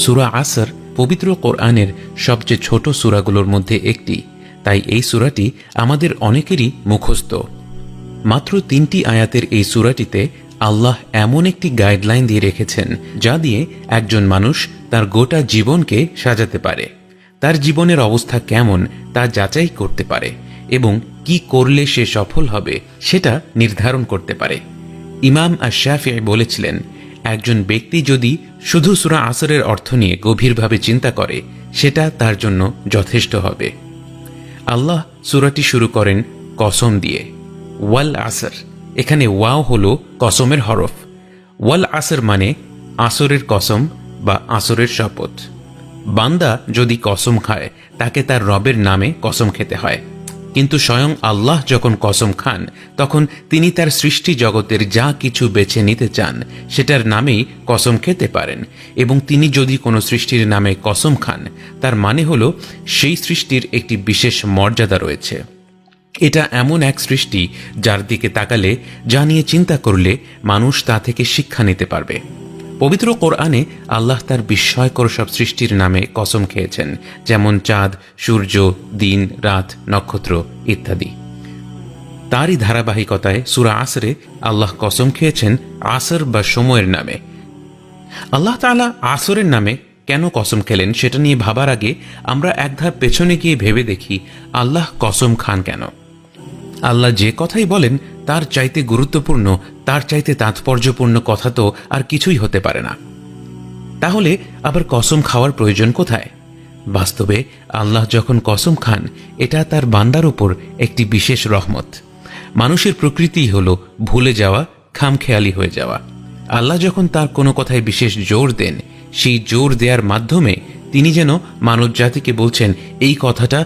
সূরা আসর পবিত্র কোরআনের সবচেয়ে ছোট সূরাগুলোর মধ্যে একটি, তাই এই সূরাটি আমাদের অনেকেরই মুখস্থ। মাত্র 3টি আয়াতের এই সূরাটিতে আল্লাহ এমন একটি গাইডলাইন দিয়ে রেখেছেন যা দিয়ে একজন মানুষ তার গোটা জীবনকে সাজাতে পারে, তার জীবনের অবস্থা কেমন তা যাচাই করতে পারে এবং কি করলে সে সফল হবে সেটা নির্ধারণ করতে পারে। ইমাম আশ-শাফিঈ বলেছিলেন, একজন ব্যক্তি যদি শুধু সূরা আসরের অর্থ নিয়ে গভীরভাবে চিন্তা করে সেটা তার জন্য যথেষ্ট হবে। আল্লাহ সূরাটি শুরু করেন কসম দিয়ে, ওয়াল আসর। এখানে ওয়াও হলো কসমের হরফ। ওয়াল আসর মানে আসরের কসম বা আসরের শপথ। বান্দা যদি কসম খায় তাকে তার রবের নামে কসম খেতে হয়, কিন্তু স্বয়ং আল্লাহ যখন কসম খান তখন তিনি তার সৃষ্টি জগতের যা কিছু বেছে নিতে চান সেটার নামেই কসম খেতে পারেন। এবং তিনি যদি কোনো সৃষ্টির নামে কসম খান তার মানে হলো সেই সৃষ্টির একটি বিশেষ মর্যাদা রয়েছে। এটা এমন এক সৃষ্টি যার দিকে তাকালে, যা নিয়ে চিন্তা করলে মানুষ তা থেকে শিক্ষা নিতে পারবে। পবিত্র কোরআনে আল্লাহ তার বিস্ময়কর সব সৃষ্টির নামে কসম খেয়েছেন, যেমন চাঁদ, সূর্য, দিন, রাত, নক্ষত্র ইত্যাদি। তারই ধারাবাহিকতায় সূরা আসরে আল্লাহ কসম খেয়েছেন আসর বা সময়ের নামে। আল্লাহ তাআলা আসরের নামে কেন কসম খেলেন সেটা নিয়ে ভাবার আগে আমরা এক ধাপ পেছনে গিয়ে ভেবে দেখি আল্লাহ কসম খান কেন। আল্লাহ যে কথাই বলেন তার চাইতে গুরুত্বপূর্ণ, তার চাইতে তাৎপর্যপূর্ণ কথা তো আর কিছুই হতে পারে না। তাহলে আবার কসম খাওয়ার প্রয়োজন কোথায়? বাস্তবে আল্লাহ যখন কসম খান এটা তার বান্দার উপর একটি বিশেষ রহমত। মানুষের প্রকৃতি হলো ভুলে যাওয়া, খামখেয়ালি হয়ে যাওয়া। আল্লাহ যখন তার কোনো কথায় বিশেষ জোর দেন, সেই জোর দেওয়ার মাধ্যমে তিনি যেন মানব জাতিকে বলছেন, এই কথাটা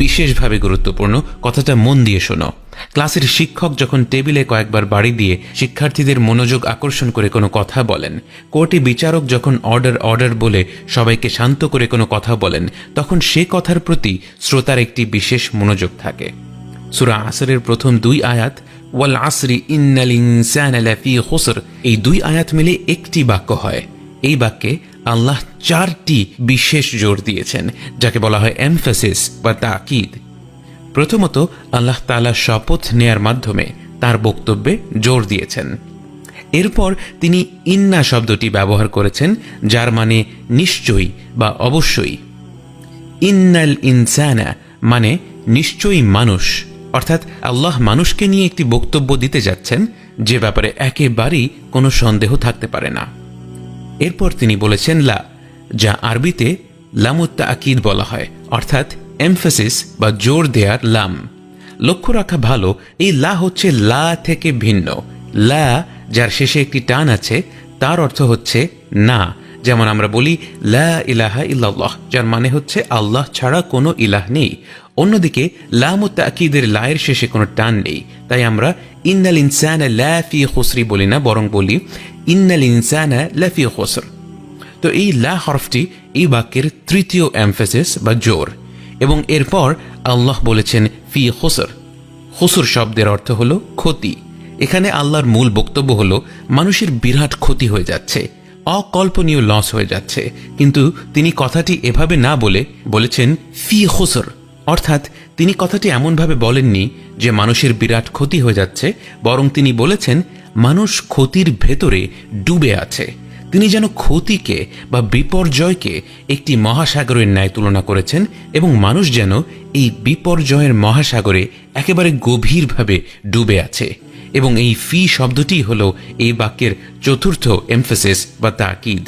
বিশেষভাবে গুরুত্বপূর্ণ, কথাটা মন দিয়ে শোনো। ক্লাসের শিক্ষক যখন টেবিলে কয়েকবার বাড়ি দিয়ে শিক্ষার্থীদের মনোযোগ আকর্ষণ করে কোনো কথা বলেন, কোর্টে বিচারক যখন অর্ডার অর্ডার বলে সবাইকে শান্ত করে কোনো কথা বলেন, তখন সে কথার প্রতি শ্রোতার একটি বিশেষ মনোযোগ থাকে। সূরা আসরের প্রথম 2 আয়াত ওয়াল আসরি ইন্নাল ইনসানা লাফি খুসর, এই 2 আয়াত মিলে একটি বাক্য হয়। এই বাক্যে আল্লাহ 4টি বিশেষ জোর দিয়েছেন, যাকে বলা হয় এমফাসিস বা তাকিদ। প্রথমত আল্লাহ তাআলা শপথ নেয়ার মাধ্যমে তার বক্তব্যে জোর দিয়েছেন। এরপর তিনি ইন্না শব্দটি ব্যবহার করেছেন, যার মানে নিশ্চয়ই বা অবশ্যই। ইন্নাল ইনসানা মানে নিশ্চয়ই মানুষ, অর্থাৎ আল্লাহ মানুষকে নিয়ে একটি বক্তব্য দিতে যাচ্ছেন যে ব্যাপারে একেবারেই কোনো সন্দেহ থাকতে পারে না। এরপর তিনি বলেছেন লা, যা আরবিতে লামুত তাকিদ বলা হয়, অর্থাৎ এমফাসিস বা জোর দেয়ার লাম। লক্ষ্য রাখা ভালো, এই লা হচ্ছে লা থেকে ভিন্ন। লা যার শেষে একটি টান আছে তার অর্থ হচ্ছে না। যেমন আমরা বলি লা ইলাহা ইল্লাল্লাহ, যার মানে হচ্ছে আল্লাহ ছাড়া কোনো ইলাহ নেই। অন্যদিকে লামুত তাকিদের লায়ের শেষে কোনো টান নেই, তাই আমরা ইন্নাল ইনসানা লাফি খুসরি বলি না, বরং বলি ইন্নাল ইনসানা লাফি খুসর। তো এই লা হরফটি এই বাক্যের তৃতীয় এমফাসিস বা জোর। এবং এরপর আল্লাহ বলেছেন ফি খুসর। খুসর শব্দের অর্থ হলো ক্ষতি। এখানে আল্লাহর মূল বক্তব্য হলো মানুষের বিরাট ক্ষতি হয়ে যাচ্ছে, অকল্পনীয় লস হয়ে যাচ্ছে। কিন্তু তিনি কথাটি এভাবে না বলে বলেছেন ফি খুসর, অর্থাৎ তিনি কথাটি এমনভাবে বলেননি যে মানুষের বিরাট ক্ষতি হয়ে যাচ্ছে, বরং তিনি বলেছেন মানুষ ক্ষতির ভেতরে ডুবে আছে। তিনি যেন ক্ষতিকে বা বিপর্যয়কে একটি মহাসাগরের ন্যায় তুলনা করেছেন এবং মানুষ যেন এই বিপর্যয়ের মহাসাগরে একেবারে গভীরভাবে ডুবে আছে। এবং এই ফি শব্দটি হল এই বাক্যের চতুর্থ এমফাসিস বা তাকিদ।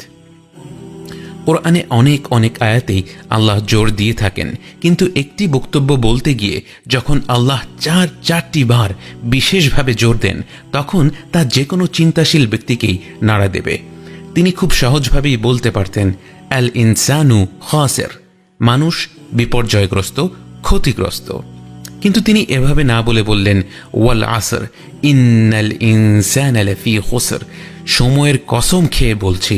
কোরআনে অনেক অনেক আয়াতেই আল্লাহ জোর দিয়ে থাকেন, কিন্তু একটি বক্তব্য বলতে গিয়ে যখন আল্লাহ 4টি বার বিশেষভাবে জোর দেন তখন তা যে কোনো চিন্তাশীল ব্যক্তিকেই নাড়া দেবে। তিনি খুব সহজভাবেই বলতে পারতেন আল ইনসানু খাসির, মানুষ বিপর্যয়গ্রস্ত, ক্ষতিগ্রস্ত। কিন্তু তিনি এভাবে না বলে বললেন ওয়াল আসর ইন্নাল ইনসানা লাফি খুসর, সময়ের কসম খেয়ে বলছি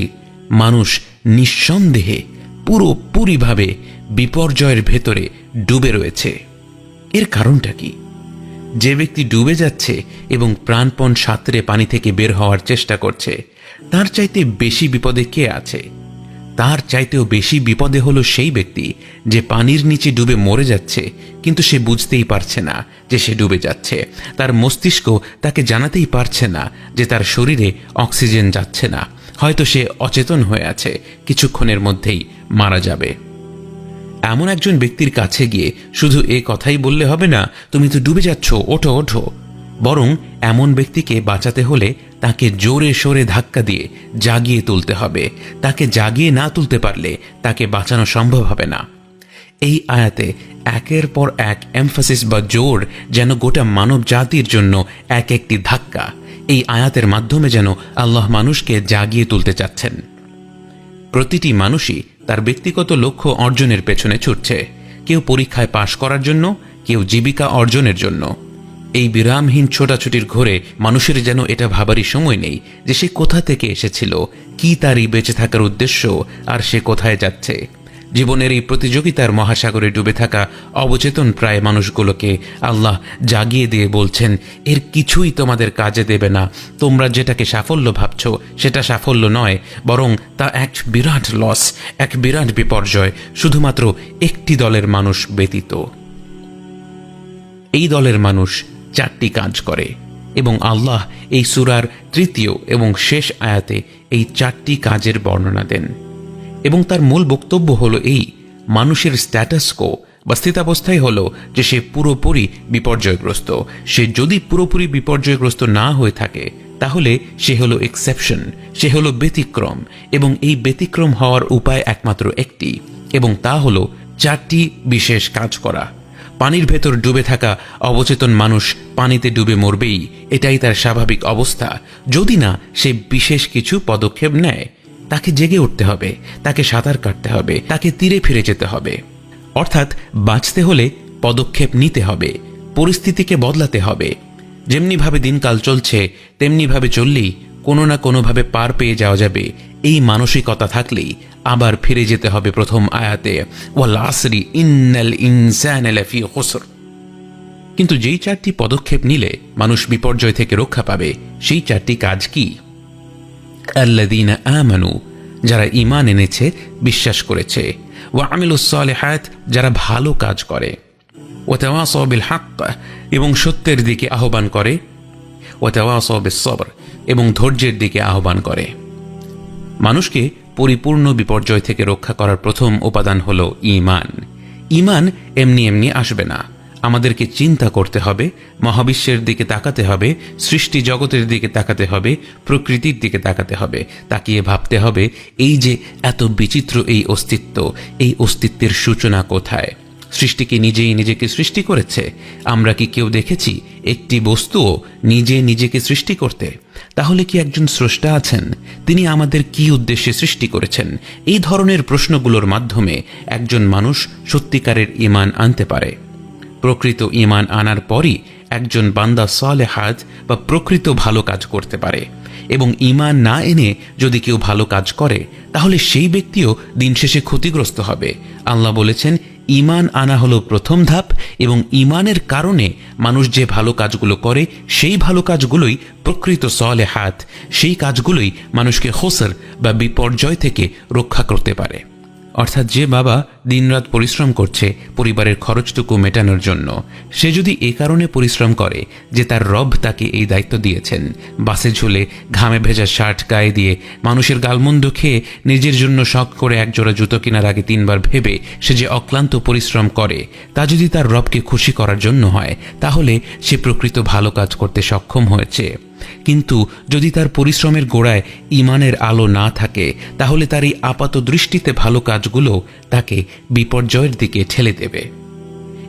মানুষ নিঃসন্দেহে পুরোপুরিভাবে বিপর্যয়ের ভেতরে ডুবে রয়েছে। এর কারণটা কি? যে ব্যক্তি ডুবে যাচ্ছে এবং প্রাণপণ সাঁতরে পানি থেকে বের হওয়ার চেষ্টা করছে, তার চাইতে বেশি বিপদে কে আছে? তার চাইতেও বেশি বিপদে হলো সেই ব্যক্তি যে পানির নিচে ডুবে মরে যাচ্ছে, কিন্তু সে বুঝতেই পারছে না যে সে ডুবে যাচ্ছে। তার মস্তিষ্ক তাকে জানাতেই পারছে না যে তার শরীরে অক্সিজেন যাচ্ছে না। হয়তো সে অচেতন হয়ে আছে, কিছুক্ষণের মধ্যেই মারা যাবে। এমন একজন ব্যক্তির কাছে গিয়ে শুধু এ কথাই বললে হবে না, তুমি তো ডুবে যাচ্ছ, ওঠো ওঠো। বরং এমন ব্যক্তিকে বাঁচাতে হলে তাকে জোরে সোরে ধাক্কা দিয়ে জাগিয়ে তুলতে হবে। তাকে জাগিয়ে না তুলতে পারলে তাকে বাঁচানো সম্ভব হবে না। এই আয়াতে একের পর এক এমফাসিস বা জোর যেন গোটা মানব জাতির জন্য এক একটি ধাক্কা। এই আয়াতের মাধ্যমে যেন আল্লাহ মানুষকে জাগিয়ে তুলতে চাচ্ছেন। প্রতিটি মানুষই তার ব্যক্তিগত লক্ষ্য অর্জনের পেছনে ছুটছে। কেউ পরীক্ষায় পাশ করার জন্য, কেউ জীবিকা অর্জনের জন্য। এই বিরামহীন ছোটাছুটির ঘোরে মানুষের যেন এটা ভাবারই সময় নেই যে সে কোথা থেকে এসেছিল, কি তারই বেঁচে থাকার উদ্দেশ্য, আর সে কোথায় যাচ্ছে। জীবনের এই প্রতিযোগিতার মহাসাগরে ডুবে থাকা অবচেতন প্রায় মানুষগুলোকে আল্লাহ জাগিয়ে দিয়ে বলছেন, এর কিছুই তোমাদের কাজে দেবে না। তোমরা যেটাকে সাফল্য ভাবছ সেটা সাফল্য নয়, বরং তা এক বিরাট লস, এক বিরাট বিপর্যয়, শুধুমাত্র একটি দলের মানুষ ব্যতীত। এই দলের মানুষ 4টি কাজ করে এবং আল্লাহ এই সূরার 3য় এবং শেষ আয়াতে এই 4টি কাজের বর্ণনা দেন। এবং তার মূল বক্তব্য হলো এই, মানুষের স্ট্যাটাস কো বা স্থিতাবস্থাই হলো যে সে পুরোপুরি বিপর্যয়গ্রস্ত। সে যদি পুরোপুরি বিপর্যয়গ্রস্ত না হয়ে থাকে তাহলে সে হলো এক্সেপশন, সে হলো ব্যতিক্রম। এবং এই ব্যতিক্রম হওয়ার উপায় একমাত্র একটি, এবং তা হলো 4টি বিশেষ কাজ করা। পানির ভেতর ডুবে থাকা অবচেতন মানুষ পানিতে ডুবে মরবেই, এটাই তার স্বাভাবিক অবস্থা, যদি না সে বিশেষ কিছু পদক্ষেপ নেয়। তাকে জেগে উঠতে হবে, তাকে সাঁতার কাটতে হবে, তাকে তীরে ফিরে যেতে হবে। অর্থাৎ বাঁচতে হলে পদক্ষেপ নিতে হবে, পরিস্থিতিকে বদলাতে হবে। যেমনিভাবে দিনকাল চলছে তেমনিভাবে চললেই কোনো না কোনোভাবে পার পেয়ে যাওয়া যাবে। এই মানসিকতা থাকলেই আবার ফিরে যেতে হবে প্রথম আয়াতে, ওয়াল আসরি ইন্নাল ইনসানা লাফি খুসর। কিন্তু যেই 4টি পদক্ষেপ নিলে মানুষ বিপর্যয় থেকে রক্ষা পাবে, সেই 4টি কাজ কি? আল্লাযীনা আমানু, যারা ঈমান এনেছে, বিশ্বাস করেছে। ওয়া আমিলুস সালিহাত, যারা ভালো কাজ করে। ওয়া তাওয়াসাউ বিল হক, এবং সত্যের দিকে আহ্বান করে। ওয়া তাওয়াসাউ বিস সবর, এবং ধৈর্যের দিকে আহ্বান করে। মানুষকে পরিপূর্ণ বিপর্যয় থেকে রক্ষা করার প্রথম উপাদান হলো ঈমান। ঈমান এমনি এমনি আসবে না। আমাদেরকে চিন্তা করতে হবে, মহাবিশ্বের দিকে তাকাতে হবে, সৃষ্টি জগতের দিকে তাকাতে হবে, প্রকৃতির দিকে তাকাতে হবে। তাকিয়ে ভাবতে হবে, এই যে এত বিচিত্র এই অস্তিত্ব, এই অস্তিত্বের সূচনা কোথায়? সৃষ্টি কি নিজেই নিজেকে সৃষ্টি করেছে? আমরা কি কেউ দেখেছি একটি বস্তুও নিজে নিজেকে সৃষ্টি করতে? তাহলে কি একজন স্রষ্টা আছেন? তিনি আমাদের কি উদ্দেশ্যে সৃষ্টি করেছেন? এই ধরনের প্রশ্নগুলোর মাধ্যমে একজন মানুষ সত্যিকারের ঈমান আনতে পারে। প্রকৃত ঈমান আনার পরই একজন বান্দা সালেহাত বা প্রকৃত ভালো কাজ করতে পারে। এবং ঈমান না এনে যদি কেউ ভালো কাজ করে তাহলে সেই ব্যক্তিও দিন শেষে ক্ষতিগ্রস্ত হবে। আল্লাহ বলেছেন, ঈমান আনা হলো প্রথম ধাপ, এবং ঈমানের কারণে মানুষ যে ভালো কাজগুলো করে সেই ভালো কাজগুলোই প্রকৃত সালেহাত। সেই কাজগুলোই মানুষকে খুসর বা বিপর্যয় থেকে রক্ষা করতে পারে। অর্থাৎ যে বাবা দিনরাত পরিশ্রম করছে পরিবারের খরচটুকু মেটানোর জন্য, সে যদি এ কারণে পরিশ্রম করে যে তার রব তাকে এই দায়িত্ব দিয়েছেন, বাসে ঝুলে ঘামে ভেজা শার্ট গায়ে দিয়ে মানুষের গালমন্দ খেয়ে নিজের জন্য শখ করে একজোড়া জুতো কেনার আগে 3 বার ভেবে সে যে অক্লান্ত পরিশ্রম করে, তা যদি তার রবকে খুশি করার জন্য হয়, তাহলে সে প্রকৃত ভালো কাজ করতে সক্ষম হয়েছে। কিন্তু যদি তার পরিশ্রমের গোড়ায় ঈমানের আলো না থাকে, তাহলে তার এই আপাত দৃষ্টিতে ভালো কাজগুলো তাকে বিপর্যয়ের দিকে ঠেলে দেবে।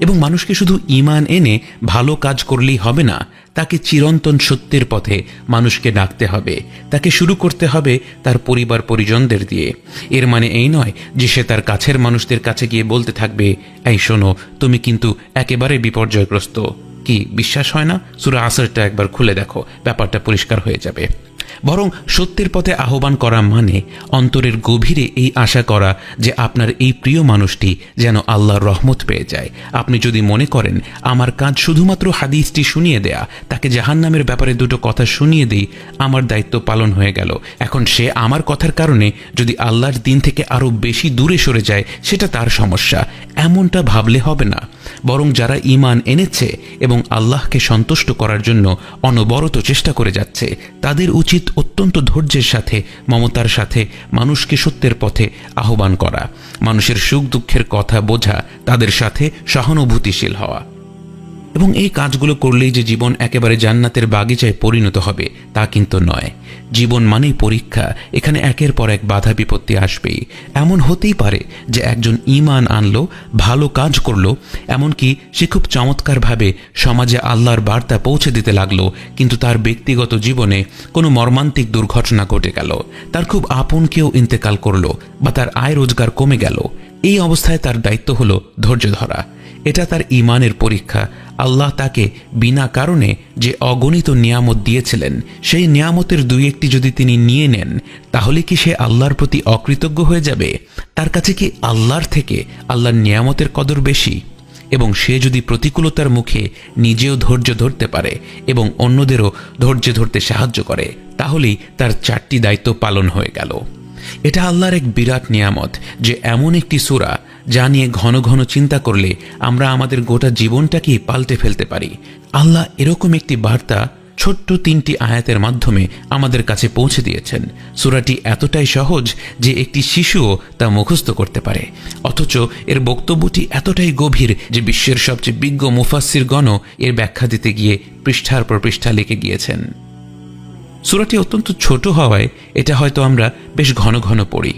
এবং মানুষকে শুধু ঈমান এনে ভালো কাজ করলেই হবে না, তাকে চিরন্তন সত্যের পথে মানুষকে ডাকতে হবে। তাকে শুরু করতে হবে তার পরিবার পরিজনদের দিয়ে। এর মানে এই নয় যে সে তার কাছের মানুষদের কাছে গিয়ে বলতে থাকবে, এই শোনো, তুমি কিন্তু একেবারে বিপর্যয়গ্রস্ত, কি বিশ্বাস হয় না? সূরা আসরটা একবার খুলে দেখো, ব্যাপারটা পরিষ্কার হয়ে যাবে। বরং সত্যের পথে আহ্বান করা মানে অন্তরের গভীরে এই আশা করা যে আপনার এই প্রিয় মানুষটি যেন আল্লাহর রহমত পেয়ে যায়। আপনি যদি মনে করেন আমার কাজ শুধুমাত্র হাদিসটি শুনিয়ে দেয়া, তাকে জাহান্নামের ব্যাপারে দুটো কথা শুনিয়ে দিই, আমার দায়িত্ব পালন হয়ে গেল, এখন সে আমার কথার কারণে যদি আল্লাহর দিন থেকে আরও বেশি দূরে সরে যায় সেটা তার সমস্যা, এমনটা ভাবলে হবে না। বরং যারা ঈমান এনেছে এবং আল্লাহকে সন্তুষ্ট করার জন্য অনবরত চেষ্টা করে যাচ্ছে, তাদের উচিত অত্যন্ত ধৈর্যের সাথে, মমতার সাথে মানুষকে সত্যের পথে আহ্বান করা, মানুষের সুখ দুঃখের কথা বোঝা, তাদের সাথে সহানুভূতিশীল হওয়া। এবং এই কাজগুলো করলেই যে জীবন একেবারে জান্নাতের বাগিচায় পরিণত হবে তা কিন্তু নয়। জীবন মানেই পরীক্ষা, এখানে একের পর এক বাধা বিপত্তি আসবেই। এমন হতেই পারে যে একজন ঈমান আনলো, ভালো কাজ করলো, এমনকি সে খুব চমৎকারভাবে সমাজে আল্লাহর বার্তা পৌঁছে দিতে লাগলো, কিন্তু তার ব্যক্তিগত জীবনে কোনো মর্মান্তিক দুর্ঘটনা ঘটে গেল, তার খুব আপন কেউ ইন্তেকাল করলো, বা তার আয় রোজগার কমে গেল। এই অবস্থায় তার দায়িত্ব হলো ধৈর্য ধরা। এটা তার ঈমানের পরীক্ষা। আল্লাহ তাকে বিনা কারণে যে অগণিত নিয়ামত দিয়েছিলেন, সেই নিয়ামতের দুই একটি যদি তিনি নিয়ে নেন, তাহলে কি সে আল্লাহর প্রতি অকৃতজ্ঞ হয়ে যাবে? তার কাছে কি আল্লাহর থেকে আল্লাহর নিয়ামতের কদর বেশি? এবং সে যদি প্রতিকূলতার মুখে নিজেও ধৈর্য ধরতে পারে এবং অন্যদেরও ধৈর্য ধরতে সাহায্য করে, তাহলেই তার 4টি দায়িত্ব পালন হয়ে গেল। এটা আল্লাহর এক বিরাট নিয়ামত যে এমন একটি সূরা যা নিয়ে ঘন ঘন চিন্তা করলে আমরা আমাদের গোটা জীবনটাকেই পাল্টে ফেলতে পারি। আল্লাহ এরকম একটি বার্তা ছোট্ট 3টি আয়াতের মাধ্যমে আমাদের কাছে পৌঁছে দিয়েছেন। সূরাটি এতটাই সহজ যে একটি শিশুও তা মুখস্থ করতে পারে, অথচ এর বক্তব্যটি এতটাই গভীর যে বিশ্বের সবচেয়ে বিজ্ঞ মুফাসসিরগণও এর ব্যাখ্যা দিতে গিয়ে পৃষ্ঠার পর পৃষ্ঠা লিখে গিয়েছেন। সূরাটি অত্যন্ত ছোট হওয়ায় এটা হয়তো আমরা বেশ ঘন ঘন পড়ি।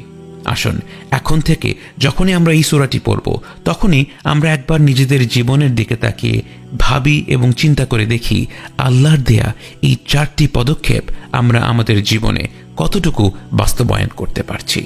আসুন এখন থেকে যখনই আমরা এই সূরাটি পড়ব, তখনই আমরা একবার নিজেদের জীবনের দিকে তাকিয়ে ভাবি এবং চিন্তা করে দেখি আল্লাহর দেয়া এই 4টি পদক্ষেপ আমরা আমাদের জীবনে কতটুকু বাস্তবায়ন করতে পারছি।